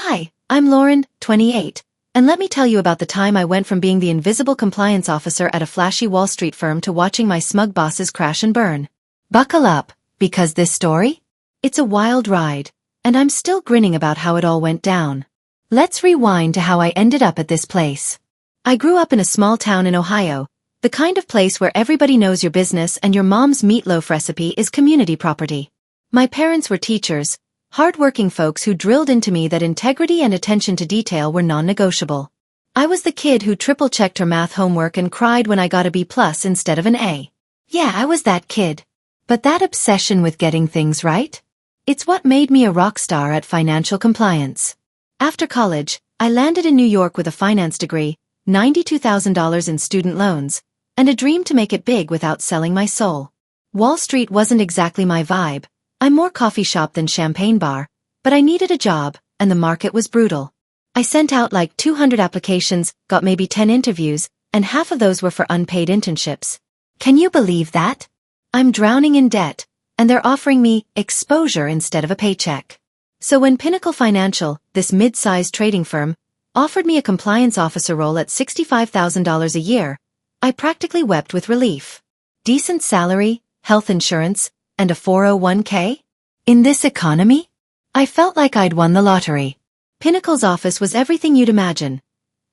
Hi, I'm Lauren, 28, and let me tell you about the time I went from being the invisible compliance officer at a flashy Wall Street firm to watching my smug bosses crash and burn. Buckle up, because this story? It's a wild ride, and I'm still grinning about how it all went down. Let's rewind to how I ended up at this place. I grew up in a small town in Ohio, the kind of place where everybody knows your business and your mom's meatloaf recipe is community property. My parents were teachers, hard-working folks who drilled into me that integrity and attention to detail were non-negotiable. I was the kid who triple-checked her math homework and cried when I got a B+ instead of an A. Yeah, I was that kid. But that obsession with getting things right? It's what made me a rock star at financial compliance. After college, I landed in New York with a finance degree, $92,000 in student loans, and a dream to make it big without selling my soul. Wall Street wasn't exactly my vibe. I'm more coffee shop than champagne bar, but I needed a job, and the market was brutal. I sent out like 200 applications, got maybe 10 interviews, and half of those were for unpaid internships. Can you believe that? I'm drowning in debt, and they're offering me exposure instead of a paycheck. So when Pinnacle Financial, this mid-sized trading firm, offered me a compliance officer role at $65,000 a year, I practically wept with relief. Decent salary, health insurance, and a 401k? In this economy? I felt like I'd won the lottery. Pinnacle's office was everything you'd imagine.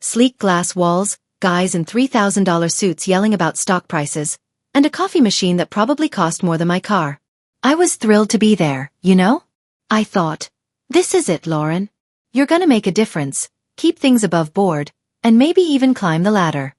Sleek glass walls, guys in $3,000 suits yelling about stock prices, and a coffee machine that probably cost more than my car. I was thrilled to be there, you know? I thought, this is it, Lauren. You're gonna make a difference, keep things above board, and maybe even climb the ladder.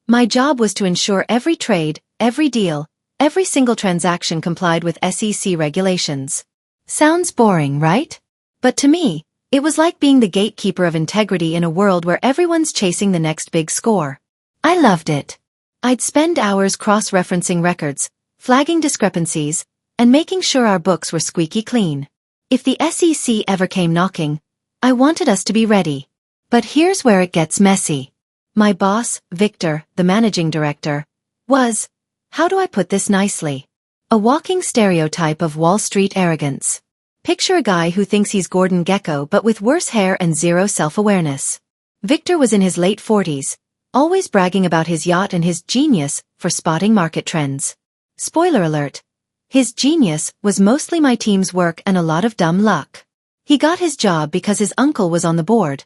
My job was to ensure every trade, every deal, every single transaction complied with SEC regulations. Sounds boring, right? But to me, it was like being the gatekeeper of integrity in a world where everyone's chasing the next big score. I loved it. I'd spend hours cross-referencing records, flagging discrepancies, and making sure our books were squeaky clean. If the SEC ever came knocking, I wanted us to be ready. But here's where it gets messy. My boss, Victor, the managing director, was, how do I put this nicely, a walking stereotype of Wall Street arrogance. Picture a guy who thinks he's Gordon Gekko but with worse hair and zero self-awareness. Victor was in his late 40s, always bragging about his yacht and his genius for spotting market trends. Spoiler alert, his genius was mostly my team's work and a lot of dumb luck. He got his job because his uncle was on the board.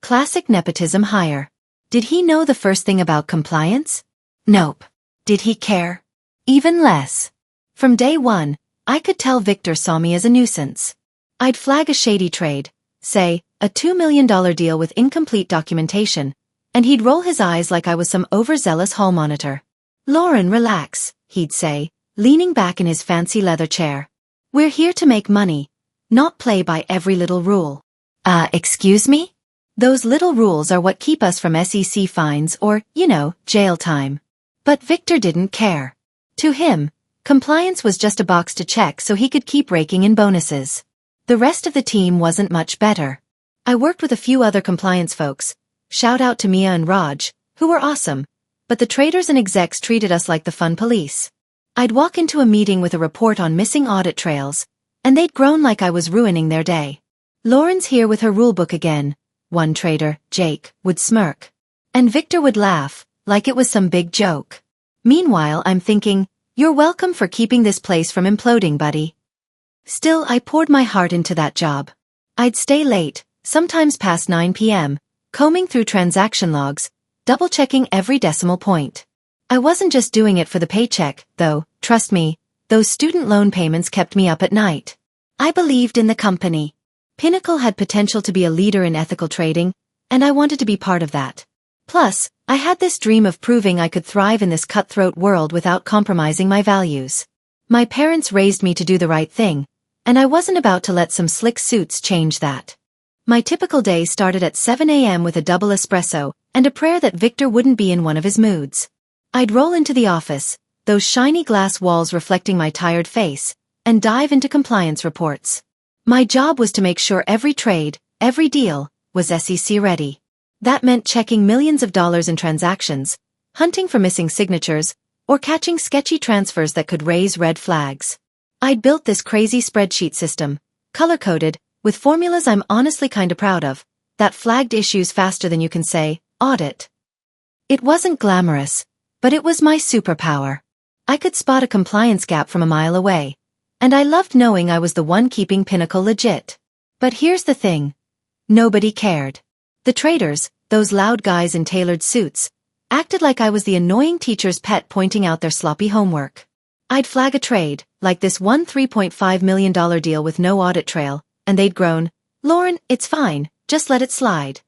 Classic nepotism hire. Did he know the first thing about compliance? Nope. Did he care? Even less. From day one, I could tell Victor saw me as a nuisance. I'd flag a shady trade, say, a $2 million deal with incomplete documentation, and he'd roll his eyes like I was some overzealous hall monitor. Lauren, relax, he'd say, leaning back in his fancy leather chair. We're here to make money, not play by every little rule. Excuse me? Those little rules are what keep us from SEC fines or, jail time. But Victor didn't care. To him, compliance was just a box to check so he could keep raking in bonuses. The rest of the team wasn't much better. I worked with a few other compliance folks, shout out to Mia and Raj, who were awesome, but the traders and execs treated us like the fun police. I'd walk into a meeting with a report on missing audit trails, and they'd groan like I was ruining their day. Lauren's here with her rulebook again, one trader, Jake, would smirk. And Victor would laugh, like it was some big joke. Meanwhile, I'm thinking, you're welcome for keeping this place from imploding, buddy. Still, I poured my heart into that job. I'd stay late, sometimes past 9 p.m., combing through transaction logs, double-checking every decimal point. I wasn't just doing it for the paycheck, though, trust me, those student loan payments kept me up at night. I believed in the company. Pinnacle had potential to be a leader in ethical trading, and I wanted to be part of that. Plus, I had this dream of proving I could thrive in this cutthroat world without compromising my values. My parents raised me to do the right thing, and I wasn't about to let some slick suits change that. My typical day started at 7 a.m. with a double espresso and a prayer that Victor wouldn't be in one of his moods. I'd roll into the office, those shiny glass walls reflecting my tired face, and dive into compliance reports. My job was to make sure every trade, every deal, was SEC ready. That meant checking millions of dollars in transactions, hunting for missing signatures, or catching sketchy transfers that could raise red flags. I'd built this crazy spreadsheet system, color-coded, with formulas I'm honestly kinda proud of, that flagged issues faster than you can say, audit. It wasn't glamorous, but it was my superpower. I could spot a compliance gap from a mile away, and I loved knowing I was the one keeping Pinnacle legit. But here's the thing. Nobody cared. The traders, those loud guys in tailored suits, acted like I was the annoying teacher's pet pointing out their sloppy homework. I'd flag a trade, like this one $3.5 million deal with no audit trail, and they'd groan, "Lauren, it's fine, just let it slide."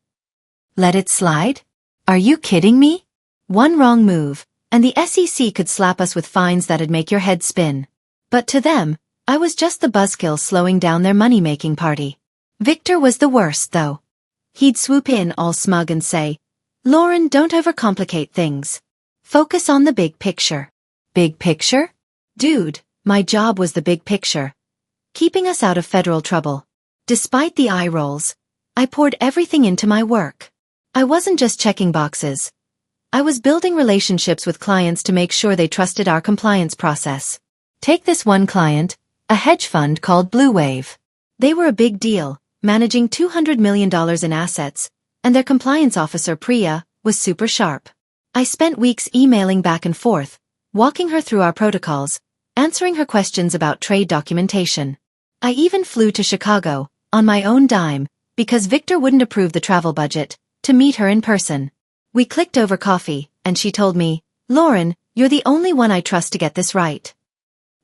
Let it slide? Are you kidding me? One wrong move, and the SEC could slap us with fines that'd make your head spin. But to them, I was just the buzzkill slowing down their money-making party. Victor was the worst, though. He'd swoop in all smug and say, "Lauren, don't overcomplicate things. Focus on the big picture." Big picture? Dude, my job was the big picture. Keeping us out of federal trouble. Despite the eye rolls, I poured everything into my work. I wasn't just checking boxes. I was building relationships with clients to make sure they trusted our compliance process. Take this one client, a hedge fund called Blue Wave. They were a big deal, managing $200 million in assets, and their compliance officer, Priya, was super sharp. I spent weeks emailing back and forth, walking her through our protocols, answering her questions about trade documentation. I even flew to Chicago, on my own dime, because Victor wouldn't approve the travel budget, to meet her in person. We clicked over coffee, and she told me, "Lauren, you're the only one I trust to get this right."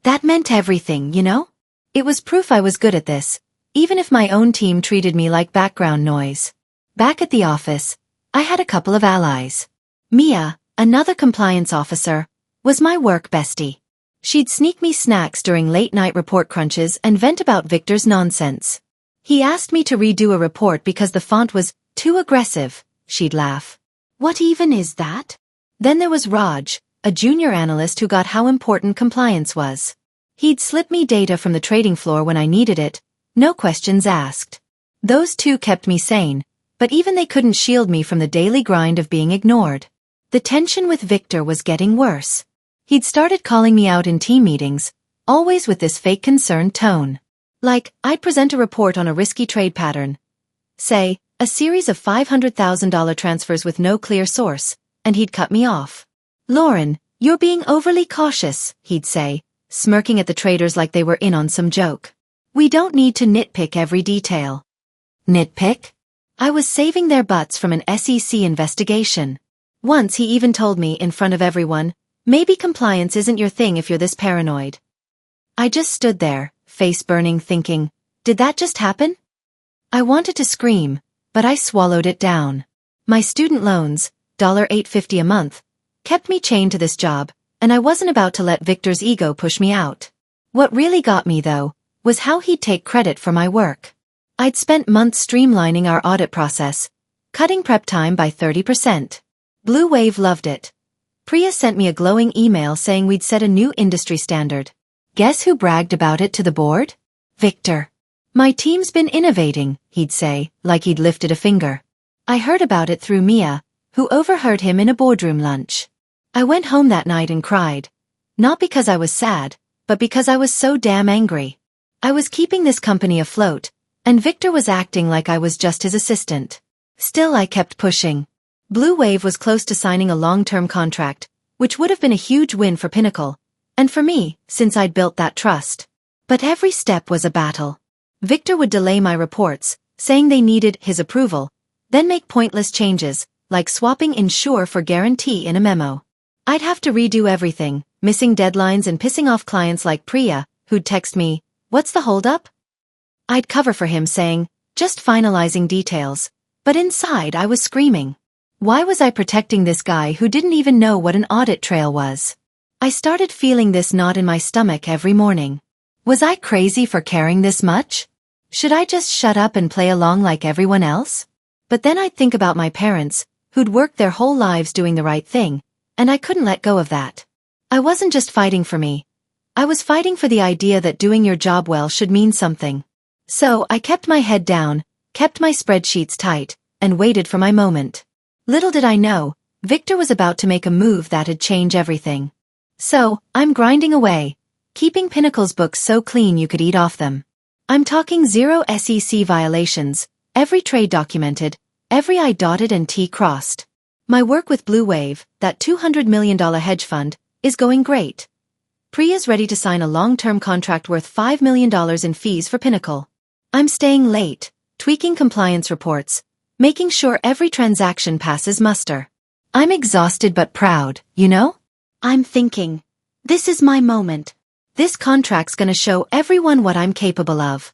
That meant everything, you know? It was proof I was good at this, even if my own team treated me like background noise. Back at the office, I had a couple of allies. Mia, another compliance officer, was my work bestie. She'd sneak me snacks during late-night report crunches and vent about Victor's nonsense. He asked me to redo a report because the font was too aggressive, she'd laugh. "What even is that?" Then there was Raj, a junior analyst who got how important compliance was. He'd slip me data from the trading floor when I needed it, no questions asked. Those two kept me sane, but even they couldn't shield me from the daily grind of being ignored. The tension with Victor was getting worse. He'd started calling me out in team meetings, always with this fake concerned tone. Like, I'd present a report on a risky trade pattern. Say, a series of $500,000 transfers with no clear source, and he'd cut me off. "Lauren, you're being overly cautious," he'd say, smirking at the traders like they were in on some joke. "We don't need to nitpick every detail." Nitpick? I was saving their butts from an SEC investigation. Once he even told me in front of everyone, "Maybe compliance isn't your thing if you're this paranoid." I just stood there, face burning, thinking, did that just happen? I wanted to scream, but I swallowed it down. My student loans, $850 a month, kept me chained to this job, and I wasn't about to let Victor's ego push me out. What really got me, though, was how he'd take credit for my work. I'd spent months streamlining our audit process, cutting prep time by 30%. Blue Wave loved it. Priya sent me a glowing email saying we'd set a new industry standard. Guess who bragged about it to the board? Victor. "My team's been innovating," he'd say, like he'd lifted a finger. I heard about it through Mia, who overheard him in a boardroom lunch. I went home that night and cried. Not because I was sad, but because I was so damn angry. I was keeping this company afloat, and Victor was acting like I was just his assistant. Still, I kept pushing. Blue Wave was close to signing a long-term contract, which would have been a huge win for Pinnacle, and for me, since I'd built that trust. But every step was a battle. Victor would delay my reports, saying they needed his approval, then make pointless changes, like swapping insure for guarantee in a memo. I'd have to redo everything, missing deadlines and pissing off clients like Priya, who'd text me, "What's the holdup?" I'd cover for him saying, "Just finalizing details," but inside I was screaming. Why was I protecting this guy who didn't even know what an audit trail was? I started feeling this knot in my stomach every morning. Was I crazy for caring this much? Should I just shut up and play along like everyone else? But then I'd think about my parents, who'd worked their whole lives doing the right thing, and I couldn't let go of that. I wasn't just fighting for me. I was fighting for the idea that doing your job well should mean something. So I kept my head down, kept my spreadsheets tight, and waited for my moment. Little did I know, Victor was about to make a move that'd change everything. So, I'm grinding away, keeping Pinnacle's books so clean you could eat off them. I'm talking 0 SEC violations, every trade documented, every I dotted and T crossed. My work with Blue Wave, that $200 million hedge fund, is going great. Priya's ready to sign a long-term contract worth $5 million in fees for Pinnacle. I'm staying late, tweaking compliance reports, making sure every transaction passes muster. I'm exhausted but proud, you know? I'm thinking, this is my moment. This contract's gonna show everyone what I'm capable of.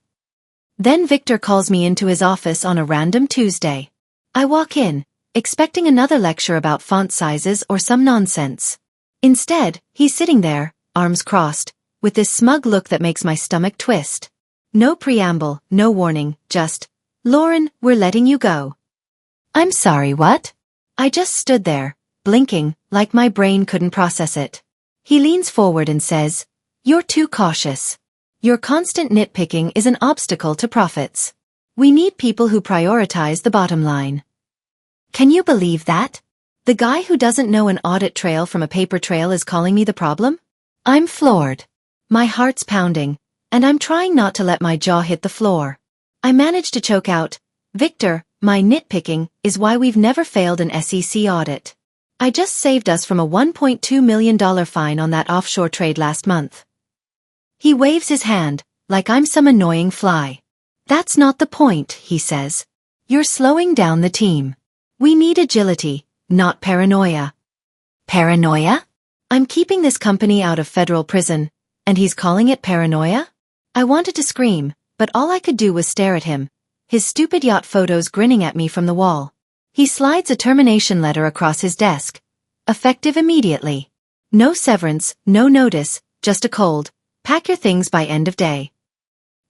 Then Victor calls me into his office on a random Tuesday. I walk in, expecting another lecture about font sizes or some nonsense. Instead, he's sitting there, arms crossed, with this smug look that makes my stomach twist. No preamble, no warning, just, "Lauren, we're letting you go." I'm sorry, what? I just stood there, blinking, like my brain couldn't process it. He leans forward and says, "You're too cautious. Your constant nitpicking is an obstacle to profits. We need people who prioritize the bottom line." Can you believe that? The guy who doesn't know an audit trail from a paper trail is calling me the problem? I'm floored. My heart's pounding, and I'm trying not to let my jaw hit the floor. I manage to choke out, "Victor, my nitpicking is why we've never failed an SEC audit. I just saved us from a $1.2 million fine on that offshore trade last month." He waves his hand, like I'm some annoying fly. "That's not the point," he says. "You're slowing down the team. We need agility, not paranoia." Paranoia? I'm keeping this company out of federal prison, and he's calling it paranoia? I wanted to scream, but all I could do was stare at him, his stupid yacht photos grinning at me from the wall. He slides a termination letter across his desk. Effective immediately. No severance, no notice, just a cold, "Pack your things by end of day."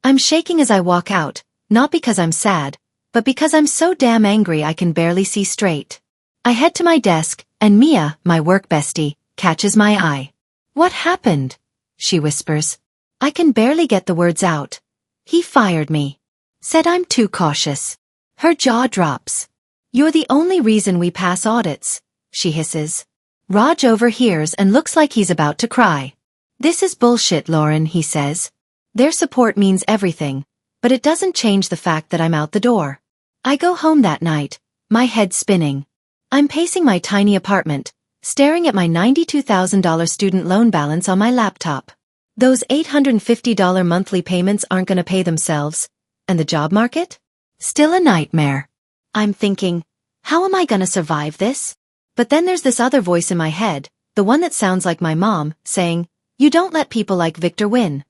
I'm shaking as I walk out, not because I'm sad, but because I'm so damn angry I can barely see straight. I head to my desk, and Mia, my work bestie, catches my eye. "What happened?" she whispers. I can barely get the words out. "He fired me. Said I'm too cautious." Her jaw drops. "You're the only reason we pass audits," she hisses. Raj overhears and looks like he's about to cry. "This is bullshit, Lauren," he says. "Their support means everything, but it doesn't change the fact that I'm out the door." I go home that night, my head spinning. I'm pacing my tiny apartment, staring at my $92,000 student loan balance on my laptop. Those $850 monthly payments aren't gonna pay themselves. And the job market? Still a nightmare. I'm thinking, how am I gonna survive this? But then there's this other voice in my head, the one that sounds like my mom, saying, "You don't let people like Victor win."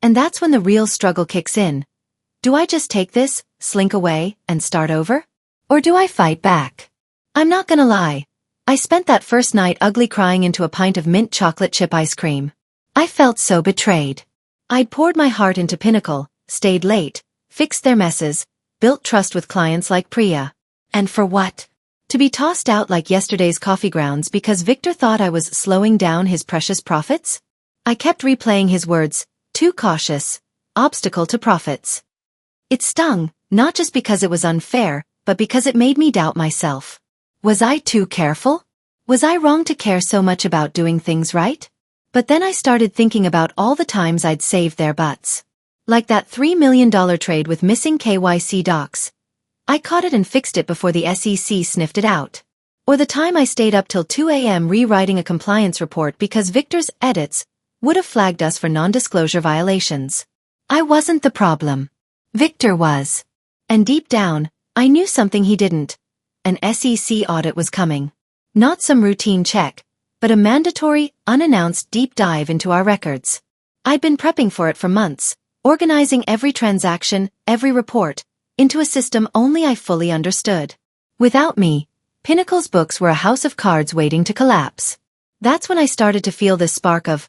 And that's when the real struggle kicks in. Do I just take this, slink away, and start over? Or do I fight back? I'm not gonna lie. I spent that first night ugly crying into a pint of mint chocolate chip ice cream. I felt so betrayed. I'd poured my heart into Pinnacle, stayed late, fixed their messes, built trust with clients like Priya. And for what? To be tossed out like yesterday's coffee grounds because Victor thought I was slowing down his precious profits? I kept replaying his words, "Too cautious, obstacle to profits." It stung, not just because it was unfair, but because it made me doubt myself. Was I too careful? Was I wrong to care so much about doing things right? But then I started thinking about all the times I'd saved their butts. Like that $3 million trade with missing KYC docs. I caught it and fixed it before the SEC sniffed it out. Or the time I stayed up till 2 a.m. rewriting a compliance report because Victor's edits would have flagged us for non-disclosure violations. I wasn't the problem. Victor was. And deep down, I knew something he didn't. An SEC audit was coming. Not some routine check, but a mandatory, unannounced deep dive into our records. I'd been prepping for it for months, organizing every transaction, every report, into a system only I fully understood. Without me, Pinnacle's books were a house of cards waiting to collapse. That's when I started to feel this spark of,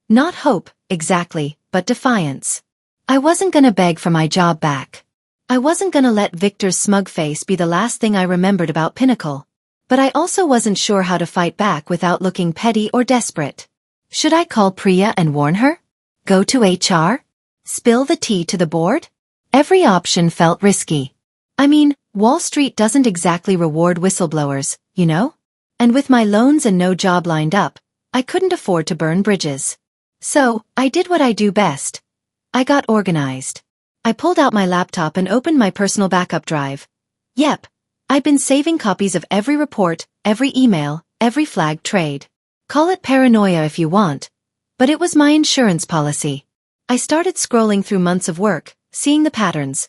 not hope, exactly, but defiance. I wasn't gonna beg for my job back. I wasn't gonna let Victor's smug face be the last thing I remembered about Pinnacle. But I also wasn't sure how to fight back without looking petty or desperate. Should I call Priya and warn her? Go to HR? Spill the tea to the board? Every option felt risky. I mean, Wall Street doesn't exactly reward whistleblowers, you know? And with my loans and no job lined up, I couldn't afford to burn bridges. So, I did what I do best. I got organized. I pulled out my laptop and opened my personal backup drive. Yep. I'd been saving copies of every report, every email, every flagged trade. Call it paranoia if you want, but it was my insurance policy. I started scrolling through months of work, seeing the patterns.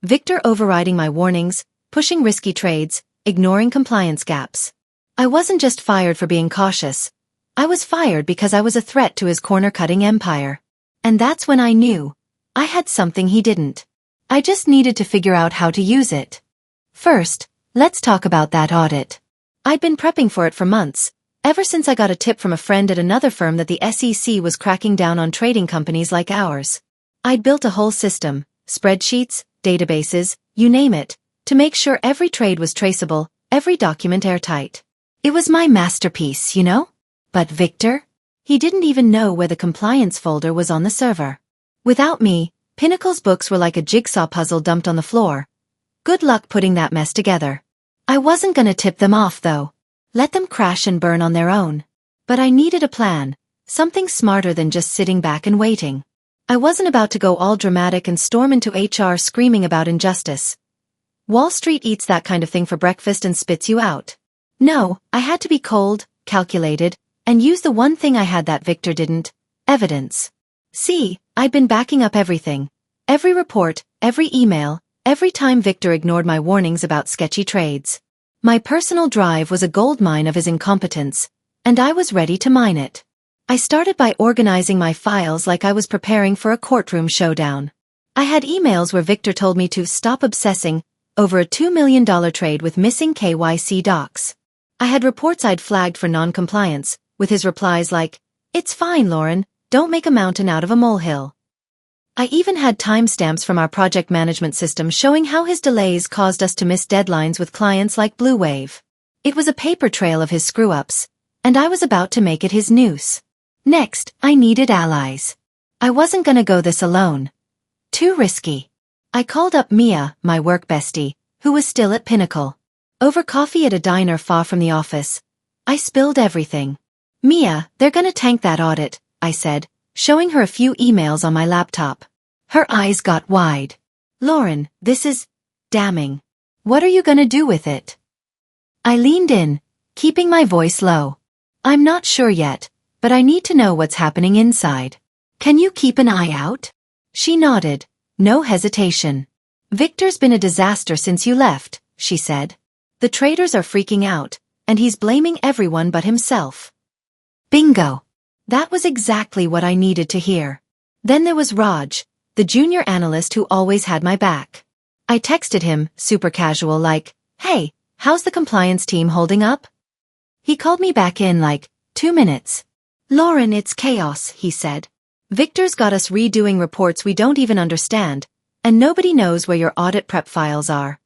Victor overriding my warnings, pushing risky trades, ignoring compliance gaps. I wasn't just fired for being cautious. I was fired because I was a threat to his corner-cutting empire. And that's when I knew. I had something he didn't. I just needed to figure out how to use it. First, let's talk about that audit. I'd been prepping for it for months, ever since I got a tip from a friend at another firm that the SEC was cracking down on trading companies like ours. I'd built a whole system, spreadsheets, databases, you name it, to make sure every trade was traceable, every document airtight. It was my masterpiece, you know? But Victor? He didn't even know where the compliance folder was on the server. Without me, Pinnacle's books were like a jigsaw puzzle dumped on the floor. Good luck putting that mess together. I wasn't gonna tip them off though. Let them crash and burn on their own. But I needed a plan, something smarter than just sitting back and waiting. I wasn't about to go all dramatic and storm into HR screaming about injustice. Wall Street eats that kind of thing for breakfast and spits you out. No, I had to be cold, calculated, and use the one thing I had that Victor didn't, evidence. See, I'd been backing up everything. Every report, every email, every time Victor ignored my warnings about sketchy trades. My personal drive was a goldmine of his incompetence, and I was ready to mine it. I started by organizing my files like I was preparing for a courtroom showdown. I had emails where Victor told me to stop obsessing over a $2 million trade with missing KYC docs. I had reports I'd flagged for non-compliance, with his replies like, "It's fine, Lauren, don't make a mountain out of a molehill." I even had timestamps from our project management system showing how his delays caused us to miss deadlines with clients like Blue Wave. It was a paper trail of his screw-ups, and I was about to make it his noose. Next, I needed allies. I wasn't gonna go this alone. Too risky. I called up Mia, my work bestie, who was still at Pinnacle. Over coffee at a diner far from the office, I spilled everything. "Mia, they're gonna tank that audit," I said, showing her a few emails on my laptop. Her eyes got wide. "Lauren, this is damning. What are you gonna do with it?" I leaned in, keeping my voice low. "I'm not sure yet, but I need to know what's happening inside. Can you keep an eye out?" She nodded, no hesitation. "Victor's been a disaster since you left," she said. "The traders are freaking out, and he's blaming everyone but himself." Bingo! That was exactly what I needed to hear. Then there was Raj, the junior analyst who always had my back. I texted him, super casual like, "Hey, how's the compliance team holding up?" He called me back in like, 2 minutes. "Lauren, it's chaos," he said. "Victor's got us redoing reports we don't even understand, and nobody knows where your audit prep files are."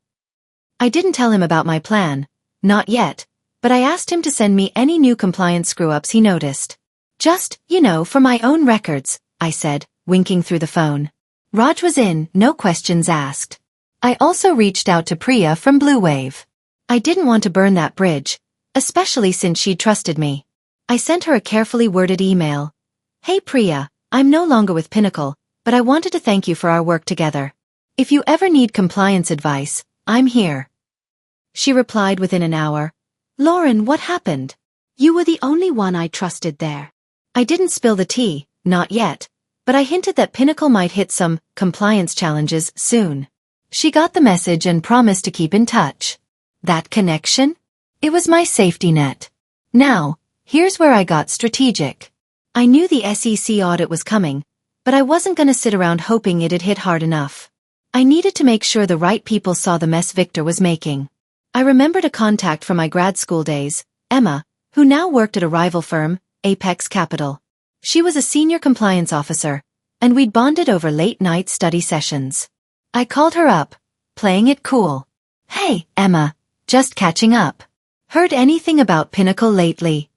I didn't tell him about my plan, not yet, but I asked him to send me any new compliance screw-ups he noticed. "Just, for my own records," I said, winking through the phone. Raj was in, no questions asked. I also reached out to Priya from Blue Wave. I didn't want to burn that bridge, especially since she'd trusted me. I sent her a carefully worded email. "Hey Priya, I'm no longer with Pinnacle, but I wanted to thank you for our work together. If you ever need compliance advice, I'm here." She replied within an hour, "Lauren, what happened? You were the only one I trusted there." I didn't spill the tea, not yet, but I hinted that Pinnacle might hit some compliance challenges soon. She got the message and promised to keep in touch. That connection? It was my safety net. Now, here's where I got strategic. I knew the SEC audit was coming, but I wasn't gonna sit around hoping it'd hit hard enough. I needed to make sure the right people saw the mess Victor was making. I remembered a contact from my grad school days, Emma, who now worked at a rival firm, Apex Capital. She was a senior compliance officer, and we'd bonded over late-night study sessions. I called her up, playing it cool. "Hey, Emma, just catching up. Heard anything about Pinnacle lately?"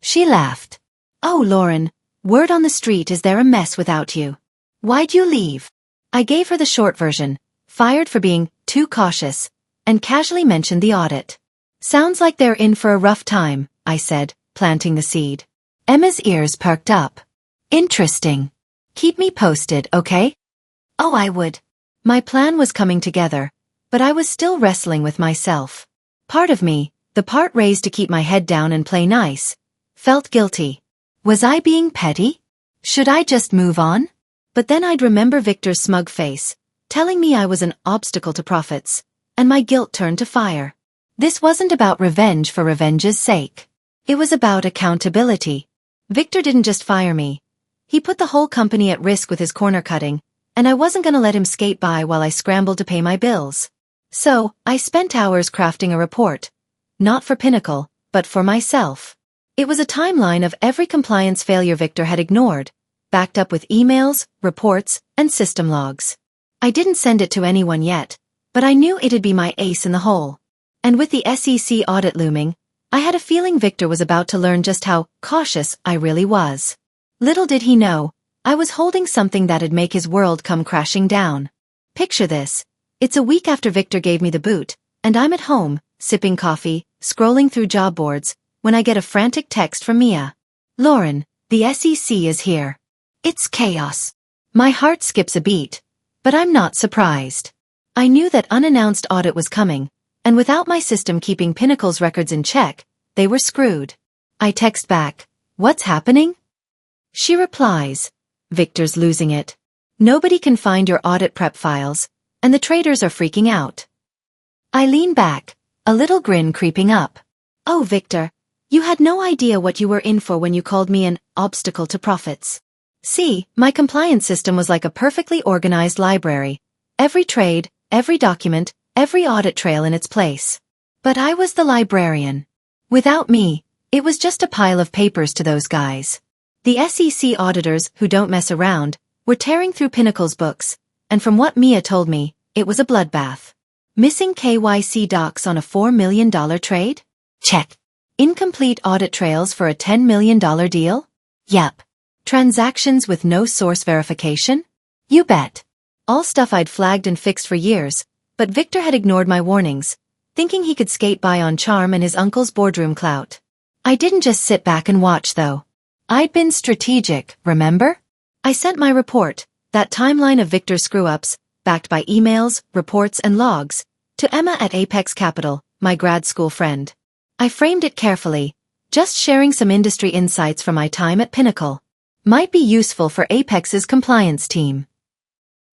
She laughed. "Oh, Lauren, word on the street is they're a mess without you. Why'd you leave?" I gave her the short version, fired for being too cautious, and casually mentioned the audit. "Sounds like they're in for a rough time," I said, planting the seed. Emma's ears perked up. "Interesting. Keep me posted, okay?" Oh, I would. My plan was coming together, but I was still wrestling with myself. Part of me, the part raised to keep my head down and play nice, felt guilty. Was I being petty? Should I just move on? But then I'd remember Victor's smug face, telling me I was an obstacle to profits, and my guilt turned to fire. This wasn't about revenge for revenge's sake. It was about accountability. Victor didn't just fire me. He put the whole company at risk with his corner cutting, and I wasn't gonna let him skate by while I scrambled to pay my bills. So, I spent hours crafting a report. Not for Pinnacle, but for myself. It was a timeline of every compliance failure Victor had ignored, backed up with emails, reports, and system logs. I didn't send it to anyone yet, but I knew it'd be my ace in the hole. And with the SEC audit looming, I had a feeling Victor was about to learn just how cautious I really was. Little did he know, I was holding something that'd make his world come crashing down. Picture this. It's a week after Victor gave me the boot, and I'm at home, sipping coffee, scrolling through job boards, when I get a frantic text from Mia. Lauren, the SEC is here. It's chaos. My heart skips a beat, but I'm not surprised. I knew that unannounced audit was coming, and without my system keeping Pinnacle's records in check, they were screwed. I text back, "What's happening?" She replies, "Victor's losing it. Nobody can find your audit prep files, and the traders are freaking out." I lean back, a little grin creeping up. "Oh, Victor, you had no idea what you were in for when you called me an obstacle to profits." See, my compliance system was like a perfectly organized library. Every trade, every document, every audit trail in its place. But I was the librarian. Without me, it was just a pile of papers to those guys. The SEC auditors, who don't mess around, were tearing through Pinnacle's books, and from what Mia told me, it was a bloodbath. Missing KYC docs on a $4 million trade? Check. Incomplete audit trails for a $10 million deal? Yep. Transactions with no source verification? You bet. All stuff I'd flagged and fixed for years, but Victor had ignored my warnings, thinking he could skate by on charm and his uncle's boardroom clout. I didn't just sit back and watch, though. I'd been strategic, remember? I sent my report, that timeline of Victor's screw-ups, backed by emails, reports, and logs, to Emma at Apex Capital, my grad school friend. I framed it carefully, just sharing some industry insights from my time at Pinnacle. Might be useful for Apex's compliance team.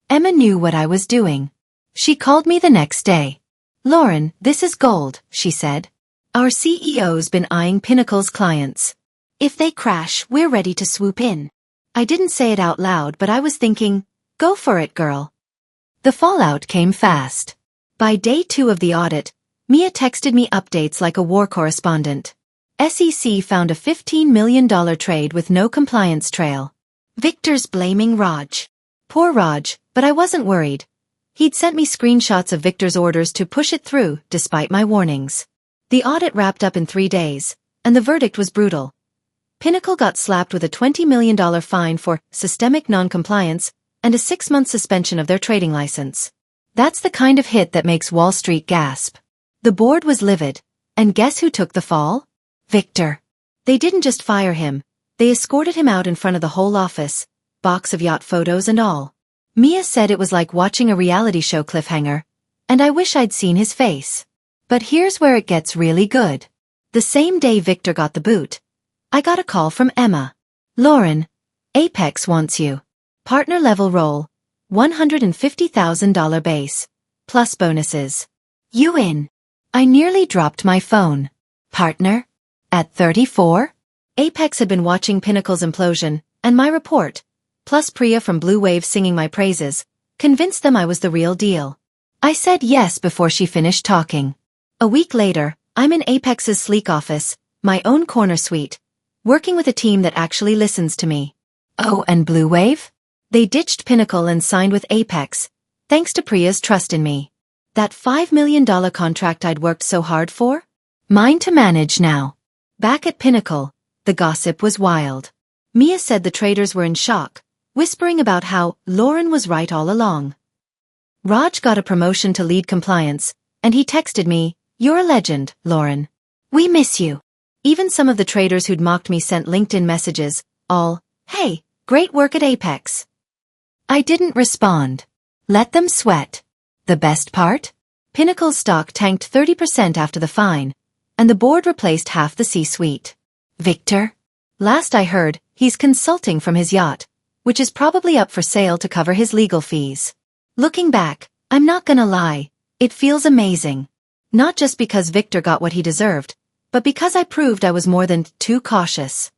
Emma knew what I was doing. She called me the next day. "Lauren, this is gold," she said. "Our CEO's been eyeing Pinnacle's clients. If they crash, we're ready to swoop in." I didn't say it out loud, but I was thinking, go for it, girl. The fallout came fast. By day 2 of the audit, Mia texted me updates like a war correspondent. SEC found a $15 million trade with no compliance trail. Victor's blaming Raj. Poor Raj, but I wasn't worried. He'd sent me screenshots of Victor's orders to push it through, despite my warnings. The audit wrapped up in 3 days, and the verdict was brutal. Pinnacle got slapped with a $20 million fine for systemic non-compliance and a 6-month suspension of their trading license. That's the kind of hit that makes Wall Street gasp. The board was livid, and guess who took the fall? Victor. They didn't just fire him, they escorted him out in front of the whole office, box of yacht photos and all. Mia said it was like watching a reality show cliffhanger, and I wish I'd seen his face. But here's where it gets really good. The same day Victor got the boot, I got a call from Emma. "Lauren, Apex wants you. Partner level role, $150,000 base, plus bonuses. You in?" I nearly dropped my phone. Partner? At 34? Apex had been watching Pinnacle's implosion, and my report, plus Priya from Blue Wave singing my praises, convinced them I was the real deal. I said yes before she finished talking. A week later, I'm in Apex's sleek office, my own corner suite, working with a team that actually listens to me. Oh, and Blue Wave? They ditched Pinnacle and signed with Apex, thanks to Priya's trust in me. That $5 million contract I'd worked so hard for? Mine to manage now. Back at Pinnacle, the gossip was wild. Mia said the traders were in shock, whispering about how Lauren was right all along. Raj got a promotion to lead compliance, and he texted me, "You're a legend, Lauren. We miss you." Even some of the traders who'd mocked me sent LinkedIn messages, all, "Hey, great work at Apex." I didn't respond. Let them sweat. The best part? Pinnacle's stock tanked 30% after the fine, and the board replaced half the C-suite. Victor? Last I heard, he's consulting from his yacht, which is probably up for sale to cover his legal fees. Looking back, I'm not gonna lie, it feels amazing. Not just because Victor got what he deserved, but because I proved I was more than too cautious.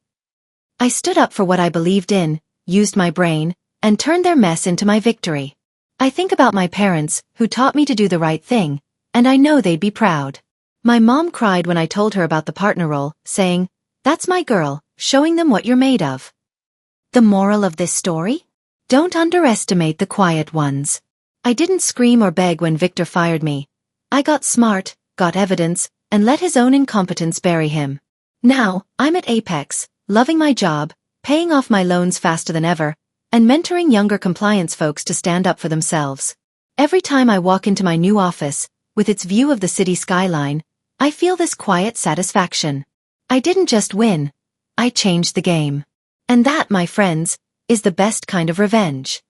I stood up for what I believed in, used my brain, and turned their mess into my victory. I think about my parents, who taught me to do the right thing, and I know they'd be proud. My mom cried when I told her about the partner role, saying, "That's my girl, showing them what you're made of." The moral of this story? Don't underestimate the quiet ones. I didn't scream or beg when Victor fired me. I got smart, got evidence, and let his own incompetence bury him. Now, I'm at Apex, loving my job, paying off my loans faster than ever, and mentoring younger compliance folks to stand up for themselves. Every time I walk into my new office, with its view of the city skyline, I feel this quiet satisfaction. I didn't just win, I changed the game. And that, my friends, is the best kind of revenge.